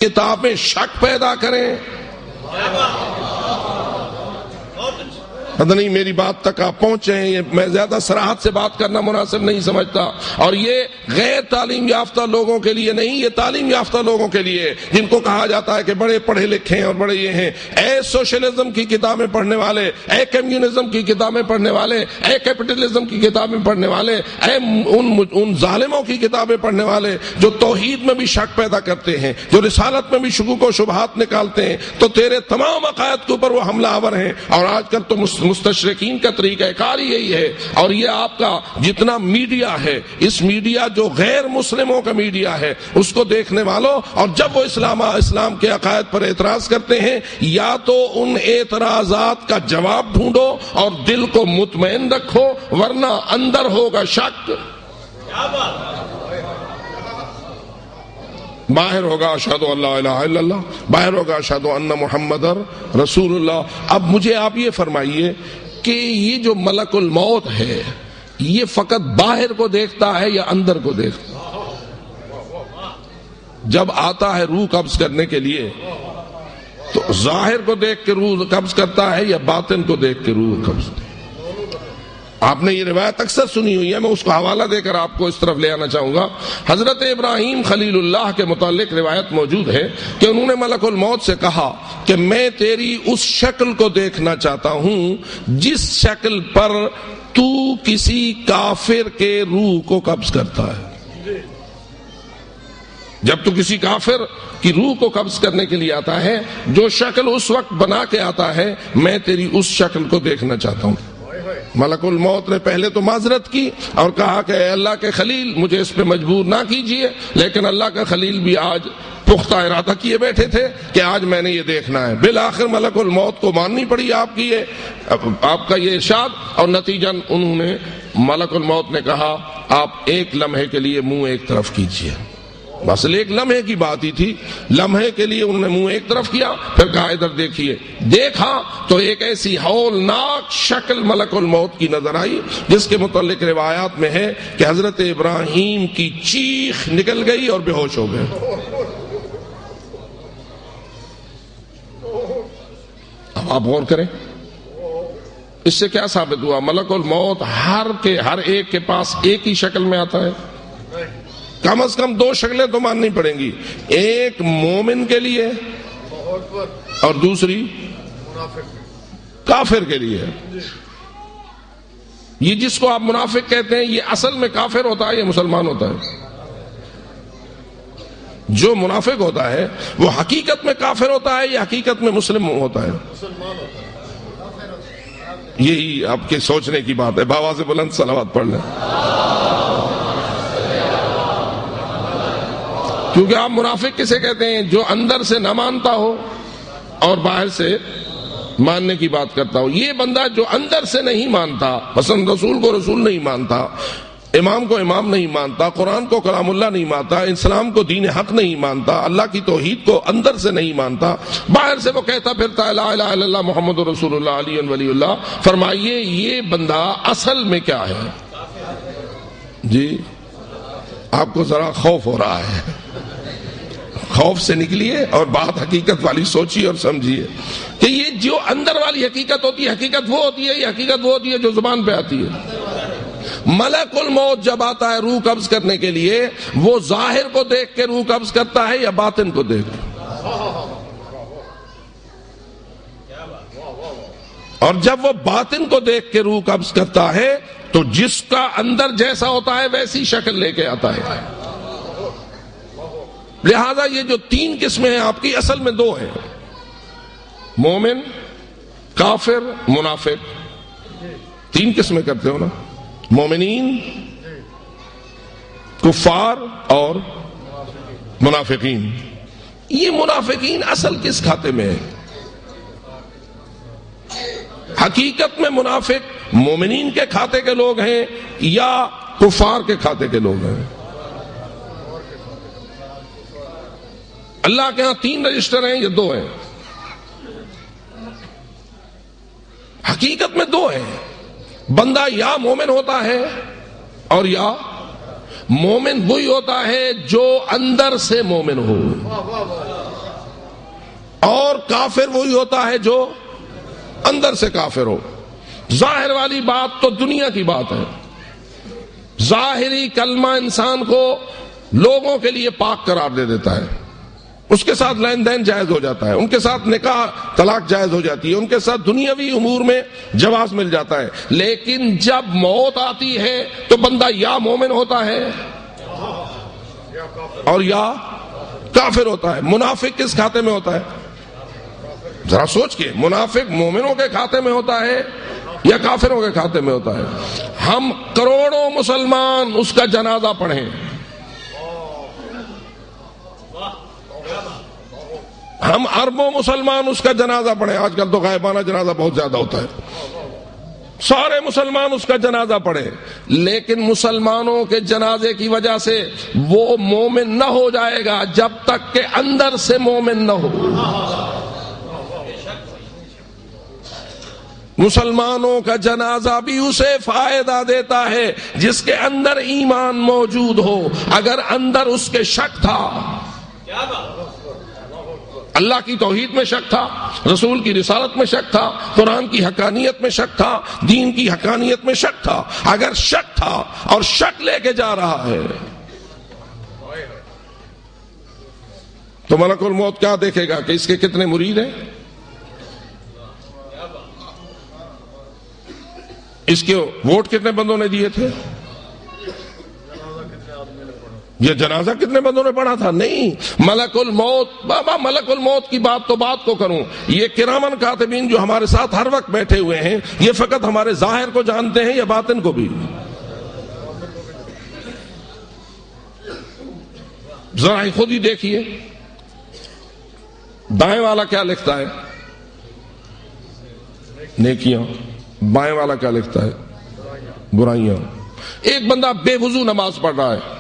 کتاب میں شک پیدا کریں. پتہ نہیں میری بات تک آپ پہنچے ہیں. میں زیادہ صراحت سے بات کرنا مناسب نہیں سمجھتا. اور یہ غیر تعلیم یافتہ لوگوں کے لیے نہیں، یہ تعلیم یافتہ لوگوں کے لیے، جن کو کہا جاتا ہے کہ بڑے پڑھے لکھے ہیں اور بڑے یہ ہیں. اے سوشلزم کی کتابیں پڑھنے والے، اے کمیونزم کی کتابیں پڑھنے والے، اے کیپٹلزم کی کتابیں پڑھنے والے، اے ان ظالموں کی کتابیں پڑھنے والے جو توحید میں بھی شک پیدا کرتے ہیں، جو رسالت میں بھی شکوک و شبہات نکالتے ہیں، تو تیرے تمام عقائد کے اوپر وہ حملہ آور ہیں. اور آج کل تو مستشرقین کا طریقہ کار یہی ہے. اور یہ آپ کا جتنا میڈیا ہے، اس میڈیا جو غیر مسلموں کا میڈیا ہے، اس کو دیکھنے والوں، اور جب وہ اسلام کے عقائد پر اعتراض کرتے ہیں، یا تو ان اعتراضات کا جواب ڈھونڈو اور دل کو مطمئن رکھو، ورنہ اندر ہوگا شک، باہر ہوگا اشہد ان لا الہ الا اللہ، باہر ہوگا اشہد ان محمد رسول اللہ. اب مجھے آپ یہ فرمائیے کہ یہ جو ملک الموت ہے، یہ فقط باہر کو دیکھتا ہے یا اندر کو دیکھتا ہے؟ جب آتا ہے روح قبض کرنے کے لیے تو ظاہر کو دیکھ کے روح قبض کرتا ہے یا باطن کو دیکھ کے روح قبض کرتا ہے؟ آپ نے یہ روایت اکثر سنی ہوئی ہے، میں اس کو حوالہ دے کر آپ کو اس طرف لے آنا چاہوں گا. حضرت ابراہیم خلیل اللہ کے متعلق روایت موجود ہے کہ انہوں نے ملک الموت سے کہا کہ میں تیری اس شکل کو دیکھنا چاہتا ہوں جس شکل پر تو کسی کافر کے روح کو قبض کرتا ہے. جب تو کسی کافر کی روح کو قبض کرنے کے لیے آتا ہے، جو شکل اس وقت بنا کے آتا ہے، میں تیری اس شکل کو دیکھنا چاہتا ہوں. ملک الموت نے پہلے تو معذرت کی اور کہا کہ اے اللہ کے خلیل، مجھے اس پہ مجبور نہ کیجئے. لیکن اللہ کا خلیل بھی آج پختہ ارادہ کیے بیٹھے تھے کہ آج میں نے یہ دیکھنا ہے. بالآخر ملک الموت کو ماننی پڑی آپ کا یہ ارشاد، اور نتیجہ انہوں نے ملک الموت نے کہا آپ ایک لمحے کے لیے منہ ایک طرف کیجئے. بس ایک لمحے کی بات ہی تھی، لمحے کے لیے انہوں نے منہ ایک طرف کیا، پھر کہا ادھر دیکھیے. دیکھا تو ایک ایسی ہولناک شکل ملک الموت کی نظر آئی جس کے متعلق روایات میں ہے کہ حضرت ابراہیم کی چیخ نکل گئی اور بے ہوش ہو گئے. اب آپ غور کریں، اس سے کیا ثابت ہوا؟ ملک الموت ہر ایک کے پاس ایک ہی شکل میں آتا ہے. کم از کم دو شکلیں تو ماننی پڑیں گی، ایک مومن کے لیے اور دوسری کافر کے لیے. یہ جس کو آپ منافق کہتے ہیں، یہ اصل میں کافر ہوتا ہے یا مسلمان ہوتا ہے؟ جو منافق ہوتا ہے وہ حقیقت میں کافر ہوتا ہے یا حقیقت میں مسلم ہوتا ہے؟ یہی آپ کے سوچنے کی بات ہے. بابا سے بلند صلوات پڑھ لیں. کیونکہ آپ منافق کسے کہتے ہیں؟ جو اندر سے نہ مانتا ہو اور باہر سے ماننے کی بات کرتا ہو. یہ بندہ جو اندر سے نہیں مانتا، مثلا رسول کو رسول نہیں مانتا، امام کو امام نہیں مانتا، قرآن کو کلام اللہ نہیں مانتا، اسلام کو دین حق نہیں مانتا، اللہ کی توحید کو اندر سے نہیں مانتا، باہر سے وہ کہتا پھرتا ہے لا الہ الا اللہ محمد رسول اللہ علی ولی اللہ. فرمائیے یہ بندہ اصل میں کیا ہے؟ جی آپ کو ذرا خوف ہو رہا ہے، خوف سے نکلیے اور بات حقیقت والی سوچیے اور سمجھیے کہ یہ جو اندر والی حقیقت ہوتی ہے، حقیقت وہ ہوتی ہے، یہ حقیقت وہ ہوتی ہے جو زبان پہ آتی ہے. ملک الموت جب آتا ہے روح قبض کرنے کے لیے، وہ ظاہر کو دیکھ کے روح قبض کرتا ہے یا باطن کو دیکھ کے؟ اور جب وہ باطن کو دیکھ کے روح قبض کرتا ہے تو جس کا اندر جیسا ہوتا ہے ویسی شکل لے کے آتا ہے. لہذا یہ جو تین قسمیں ہیں آپ کی، اصل میں دو ہیں: مومن، کافر، منافق. تین قسمیں کرتے ہو نا، مومنین، کفار اور منافقین. یہ منافقین اصل کس کھاتے میں ہے؟ حقیقت میں منافق مومنین کے کھاتے کے لوگ ہیں یا کفار کے کھاتے کے لوگ ہیں؟ اللہ کے ہاں تین رجسٹر ہیں یا دو ہیں؟ حقیقت میں دو ہیں. بندہ یا مومن ہوتا ہے اور یا مومن وہی ہوتا ہے جو اندر سے مومن ہو. کافر وہی ہوتا ہے جو اندر سے کافر ہو. ظاہر والی بات تو دنیا کی بات ہے. ظاہری کلمہ انسان کو لوگوں کے لیے پاک قرار دے دیتا ہے، اس کے ساتھ لین دین جائز ہو جاتا ہے، ان کے ساتھ نکاح طلاق جائز ہو جاتی ہے، ان کے ساتھ دنیاوی امور میں جواز مل جاتا ہے. لیکن جب موت آتی ہے تو بندہ یا مومن ہوتا ہے اور یا کافر ہوتا ہے. منافق کس کھاتے میں ہوتا ہے؟ ذرا سوچ کے، منافق مومنوں کے کھاتے میں ہوتا ہے یا کافروں کے کھاتے میں ہوتا ہے؟ ہم کروڑوں مسلمان اس کا جنازہ پڑھیں، ہم اربوں مسلمان اس کا جنازہ پڑھیں. آج کل تو غائبانہ جنازہ بہت زیادہ ہوتا ہے، سارے مسلمان اس کا جنازہ پڑھیں، لیکن مسلمانوں کے جنازے کی وجہ سے وہ مومن نہ ہو جائے گا جب تک کہ اندر سے مومن نہ ہو. مسلمانوں کا جنازہ بھی اسے فائدہ دیتا ہے جس کے اندر ایمان موجود ہو. اگر اندر اس کے شک تھا، اللہ کی توحید میں شک تھا، رسول کی رسالت میں شک تھا، قرآن کی حقانیت میں شک تھا، دین کی حقانیت میں شک تھا، اگر شک تھا اور شک لے کے جا رہا ہے تو ملک الموت کیا دیکھے گا کہ اس کے کتنے مرید ہیں، اس کے ووٹ کتنے بندوں نے دیے تھے، یہ جنازہ کتنے بندوں نے پڑھا تھا. نہیں، ملک الموت، بابا ملک الموت کی بات تو بات کو کروں، یہ کرامن کاتبین جو ہمارے ساتھ ہر وقت بیٹھے ہوئے ہیں یہ فقط ہمارے ظاہر کو جانتے ہیں یا باطن کو بھی؟ ذرا ہی خود ہی دیکھیے، دائیں والا کیا لکھتا ہے؟ نیکیاں. بائیں والا کیا لکھتا ہے؟ برائیاں. ایک بندہ بے وضو نماز پڑھ رہا ہے،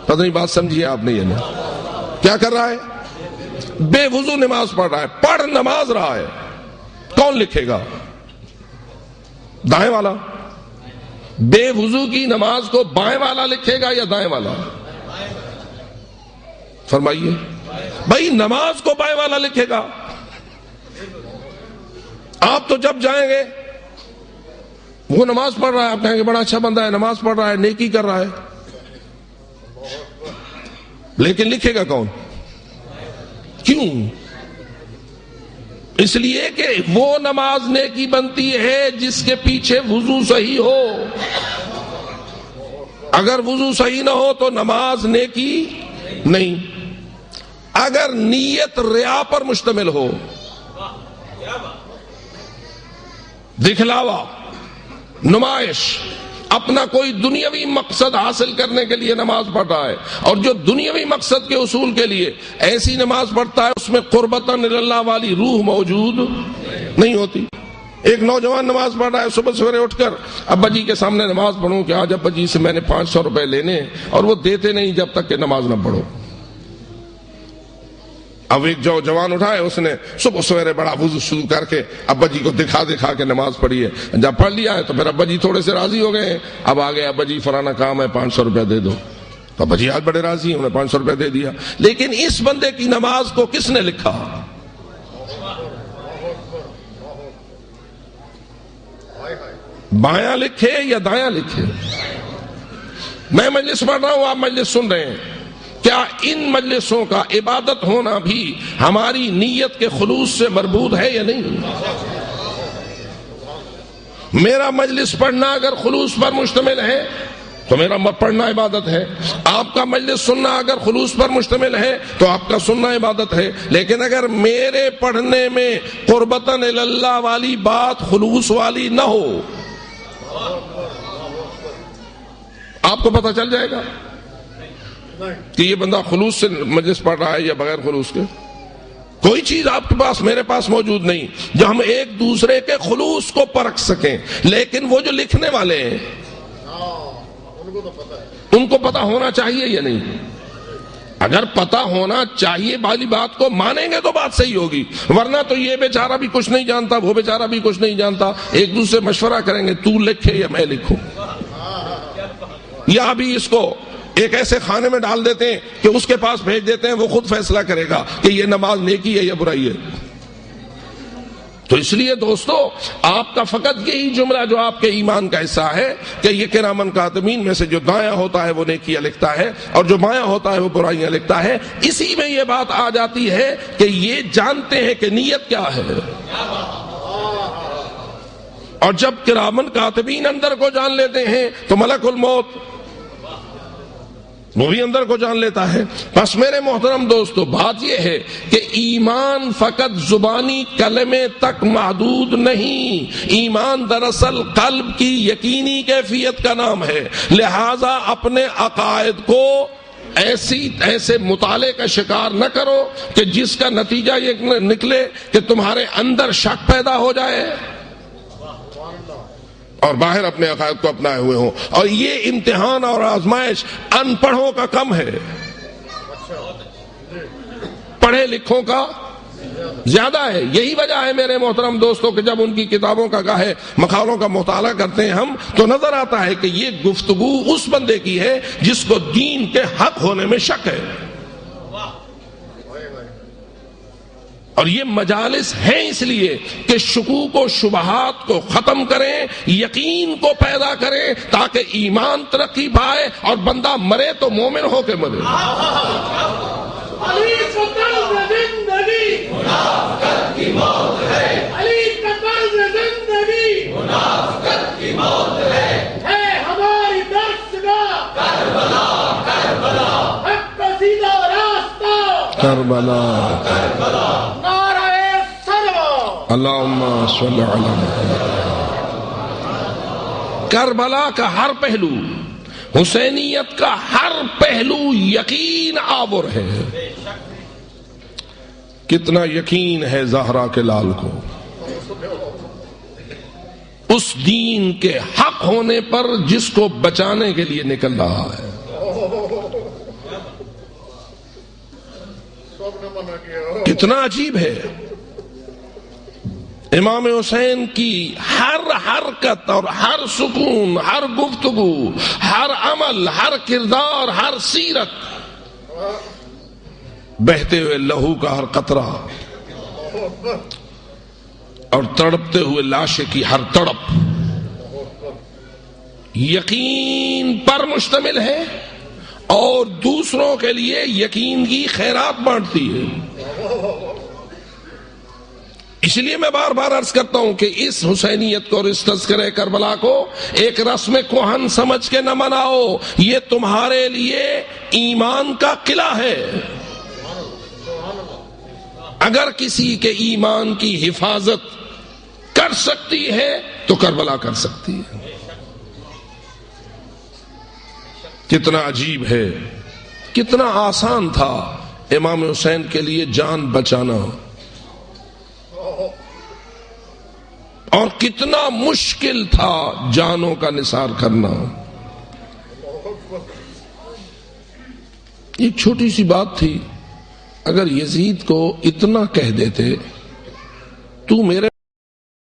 پتہ نہیں بات سمجھیے آپ نے، یہ نا کیا کر رہا ہے؟ بے وضو نماز پڑھ رہا ہے، پڑھ نماز رہا ہے. کون لکھے گا؟ دائیں والا. بے وضو کی نماز کو بائیں والا لکھے گا یا دائیں والا؟ فرمائیے بھائی، نماز کو بائیں والا لکھے گا. آپ تو جب جائیں گے وہ نماز پڑھ رہا ہے، آپ کہیں گے بڑا اچھا بندہ ہے، نماز پڑھ رہا ہے، نیکی کر رہا ہے، لیکن لکھے گا کون؟ کیوں؟ اس لیے کہ وہ نماز نیکی بنتی ہے جس کے پیچھے وضو صحیح ہو. اگر وضو صحیح نہ ہو تو نماز نیکی نہیں. اگر نیت ریا پر مشتمل ہو، دکھلاوا، نمائش، اپنا کوئی دنیاوی مقصد حاصل کرنے کے لیے نماز پڑھ رہا ہے، اور جو دنیاوی مقصد کے حصول کے لیے ایسی نماز پڑھتا ہے اس میں قربتاً اللہ والی روح موجود نہیں ہوتی. ایک نوجوان نماز پڑھ رہا ہے، صبح سویرے اٹھ کر ابا جی کے سامنے نماز پڑھوں کہ آج ابا جی سے میں نے 500 روپے لینے، اور وہ دیتے نہیں جب تک کہ نماز نہ پڑھو. اب ایک جو جوان اٹھا ہے اس نے صبح سویرے بڑا وضو شروع کر کے ابا جی کو دکھا دکھا کے نماز پڑھی ہے. جب پڑھ لیا ہے تو پھر ابا جی تھوڑے سے راضی ہو گئے ہیں. اب آگے ابا جی فلانا کام ہے 500 روپے دے دو. ابا جی آج بڑے راضی ہیں، انہیں 500 روپے دے دیا. لیکن اس بندے کی نماز کو کس نے لکھا؟ بایاں لکھے یا دایاں لکھے؟ میں مجلس پڑھ رہا ہوں، آپ مجلس سن رہے ہیں. کیا ان مجلسوں کا عبادت ہونا بھی ہماری نیت کے خلوص سے مربوط ہے یا نہیں؟ میرا مجلس پڑھنا اگر خلوص پر مشتمل ہے تو میرا پڑھنا عبادت ہے. آپ کا مجلس سننا اگر خلوص پر مشتمل ہے تو آپ کا سننا عبادت ہے. لیکن اگر میرے پڑھنے میں قربتاً اللہ والی بات خلوص والی نہ ہو، آپ کو پتہ چل جائے گا کہ یہ بندہ خلوص سے مجلس پڑھ رہا ہے یا بغیر خلوص کے. کوئی چیز آپ کے پاس میرے پاس موجود نہیں جو ہم ایک دوسرے کے خلوص کو پرکھ سکیں. لیکن وہ جو لکھنے والے ہیں ان کو پتہ ہونا چاہیے یا نہیں؟ اگر پتہ ہونا چاہیے والی بات کو مانیں گے تو بات صحیح ہوگی، ورنہ تو یہ بیچارہ بھی کچھ نہیں جانتا، وہ بیچارہ بھی کچھ نہیں جانتا، ایک دوسرے مشورہ کریں گے تو لکھے یا میں لکھوں. یا بھی اس کو ایک ایسے خانے میں ڈال دیتے ہیں کہ اس کے پاس بھیج دیتے ہیں، وہ خود فیصلہ کرے گا کہ یہ نماز نیکی ہے یا برائی ہے۔ تو اس لیے دوستو، آپ کا فقط یہی جملہ جو آپ کے ایمان کا حصہ ہے کہ یہ کرامن کاتبین میں سے جو دایاں ہوتا ہے وہ نیکیاں لکھتا ہے اور جو بایاں ہوتا ہے وہ برائیاں لکھتا ہے، اسی میں یہ بات آ جاتی ہے کہ یہ جانتے ہیں کہ نیت کیا ہے۔ اور جب کرامن کاتبین اندر کو جان لیتے ہیں تو ملک الموت وہ بھی اندر کو جان لیتا ہے۔ بس میرے محترم دوستو، بات یہ ہے کہ ایمان فقط زبانی کلمے تک محدود نہیں، ایمان دراصل قلب کی یقینی کیفیت کا نام ہے۔ لہذا اپنے عقائد کو ایسے مطالعے کا شکار نہ کرو کہ جس کا نتیجہ یہ نکلے کہ تمہارے اندر شک پیدا ہو جائے اور باہر اپنے عقائد کو اپنائے ہوئے ہوں۔ اور یہ امتحان اور آزمائش ان پڑھوں کا کم ہے، پڑھے لکھوں کا زیادہ ہے۔ یہی وجہ ہے میرے محترم دوستوں کہ جب ان کی کتابوں کا گاہے مقالوں کا مطالعہ کرتے ہیں ہم تو نظر آتا ہے کہ یہ گفتگو اس بندے کی ہے جس کو دین کے حق ہونے میں شک ہے۔ اور یہ مجالس ہیں اس لیے کہ شکوک و شبہات کو ختم کریں، یقین کو پیدا کریں تاکہ ایمان ترقی پائے اور بندہ مرے تو مومن ہو کے مرے۔ علی کا طرز زندگی منافقت کی موت ہے، علی کا طرز زندگی منافقت کی موت ہے ہماری درسگاہ کربلا، کربلا حق کا سیدھا راستہ کربلا، کربلا نعرہ سلام اللہم صلی علی محمد۔ کربلا کا ہر پہلو، حسینیت کا ہر پہلو یقین آور ہے۔ کتنا یقین ہے زہرا کے لال کو اس دین کے حق ہونے پر جس کو بچانے کے لیے نکل رہا ہے۔ کتنا عجیب ہے، امام حسین کی ہر حرکت اور ہر سکون، ہر گفتگو، ہر عمل، ہر کردار، ہر سیرت، بہتے ہوئے لہو کا ہر قطرہ اور تڑپتے ہوئے لاشے کی ہر تڑپ یقین پر مشتمل ہے اور دوسروں کے لیے یقین کی خیرات بانٹتی ہے۔ اس لیے میں بار بار عرض کرتا ہوں کہ اس حسینیت کو اور اس تذکرہ کربلا کو ایک رسم کہن سمجھ کے نہ مناؤ، یہ تمہارے لیے ایمان کا قلعہ ہے۔ اگر کسی کے ایمان کی حفاظت کر سکتی ہے تو کربلا کر سکتی ہے۔ کتنا عجیب ہے، کتنا آسان تھا امام حسین کے لیے جان بچانا اور کتنا مشکل تھا جانوں کا نثار کرنا۔ ایک چھوٹی سی بات تھی، اگر یزید کو اتنا کہہ دیتے تو میرے